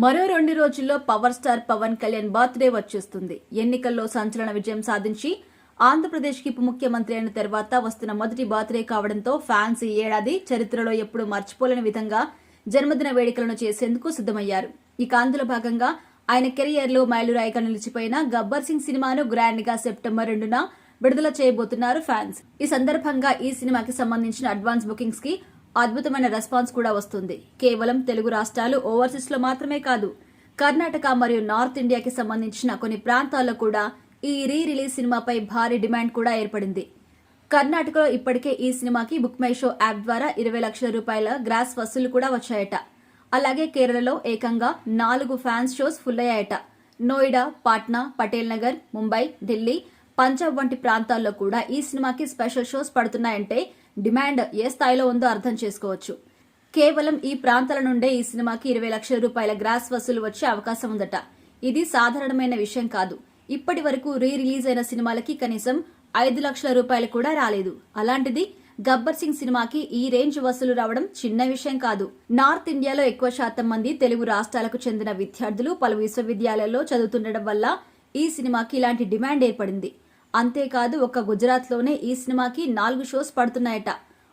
మరో 2 రోజుల్లో power star Pawan Kalyan birthday వచ్చేస్తుంది. ఎన్నికల్లో సంచలన విజయం సాధించి ఆంధ్రప్రదేశ్ కి ఉప ముఖ్యమంత్రి అయిన తర్వాత వస్తున్న మొదటి బర్త్డే కావడంతో ఫ్యాన్స్ ఈ ఏడాది చరిత్రలో ఎప్పుడూ మర్చిపోలేని విధంగా జన్మదిన వేడుకలను చేసేందుకు సిద్ధమయ్యారు. ఇక అందులో భాగంగా ఆయన కెరియర్ లో మైలురాయిగా నిలిచిపోయిన గబ్బర్ సింగ్ సినిమాను గ్రాండ్ గా సెప్టెంబర్ 2న విడుదల చేయబోతున్నారు ఫ్యాన్స్. ఈ సందర్భంగా ఈ సినిమాకి సంబంధించిన అడ్వాన్స్ బుకింగ్స్ కి అద్భుతమైన రెస్పాన్స్ కూడా వస్తుంది. కేవలం తెలుగు రాష్ట్రాలు, ఓవర్సీస్ లో మాత్రమే కాదు, కర్ణాటక మరియు నార్త్ ఇండియాకి సంబంధించిన కొన్ని ప్రాంతాల్లో కూడా ఈ రిలీజ్ సినిమాపై భారీ డిమాండ్ కూడా ఏర్పడింది. కర్ణాటకలో ఇప్పటికే ఈ సినిమాకి బుక్ మై షో యాప్ ద్వారా 20 లక్షల రూపాయల గ్రాస్ వసూళ్లు కూడా వచ్చాయట. అలాగే కేరళలో ఏకంగా 4 ఫ్యాన్స్ షోస్ ఫుల్ అయ్యాయట. నోయిడా, పాట్నా, పటేల్ నగర్, ముంబై, ఢిల్లీ, పంజాబ్ వంటి ప్రాంతాల్లో కూడా ఈ సినిమాకి స్పెషల్ షోస్ పడుతున్నాయంటే డిమాండ్ ఏ స్థాయిలో ఉందో అర్థం చేసుకోవచ్చు. కేవలం ఈ ప్రాంతాల నుండే ఈ సినిమాకి 20 లక్షల రూపాయల గ్రాస్ వసూలు వచ్చే అవకాశం ఉందట. ఇది సాధారణమైన విషయం కాదు. ఇప్పటి వరకు రిలీజ్ అయిన సినిమాలకి కనీసం 5 లక్షల రూపాయలు కూడా రాలేదు. అలాంటిది గబ్బర్ సింగ్ సినిమాకి ఈ రేంజ్ వసూలు రావడం చిన్న విషయం కాదు. నార్త్ ఇండియాలో ఎక్కువ శాతం మంది తెలుగు రాష్ట్రాలకు చెందిన విద్యార్థులు పలు విశ్వవిద్యాలయాల్లో చదువుతుండడం వల్ల ఈ సినిమాకి ఇలాంటి డిమాండ్ ఏర్పడింది. అంతేకాదు ఒక్క గుజరాత్ లోనే ఈ సినిమాకి 4 షోస్ పడుతున్నాయట.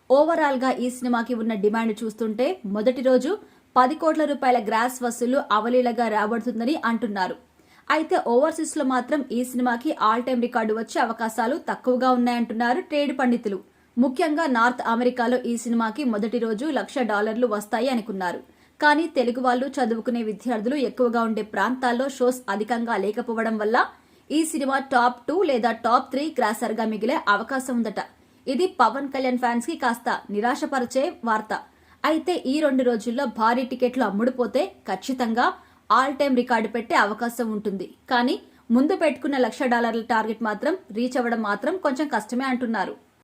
ఓవరాల్ గా ఈ సినిమాకి ఉన్న డిమాండ్ చూస్తుంటే మొదటి రోజు 10 కోట్ల రూపాయల గ్రాస్ వసూలు అవలీలగా రాబడుతుందని అంటున్నారు. అయితే ఓవర్సీస్ లో మాత్రం ఈ సినిమాకి ఆల్ టైమ్ రికార్డు వచ్చే అవకాశాలు తక్కువగా ఉన్నాయంటున్నారు ట్రేడ్ పండితులు. ముఖ్యంగా నార్త్ అమెరికాలో ఈ సినిమాకి మొదటి రోజు $1,00,000 వస్తాయి అనుకున్నారు. కానీ తెలుగు వాళ్ళు, చదువుకునే విద్యార్థులు ఎక్కువగా ఉండే ప్రాంతాల్లో షోస్ అధికంగా లేకపోవడం వల్ల ఈ సినిమా టాప్ 2 లేదా టాప్ 3 క్రాసర్ గా మిగిలే అవకాశం ఉందట. ఇది పవన్ కళ్యాణ్ ఫ్యాన్స్ కి కాస్త నిరాశపరిచే వార్త. అయితే ఈ 2 రోజుల్లో భారీ టికెట్లు అమ్ముడుపోతే ఖచ్చితంగా ఆల్ టైమ్ రికార్డు పెట్టే అవకాశం ఉంటుంది. కానీ ముందు పెట్టుకున్న $1,00,000 టార్గెట్ మాత్రం రీచ్ అవ్వడం మాత్రం కొంచెం కష్టమే అంటున్నారు.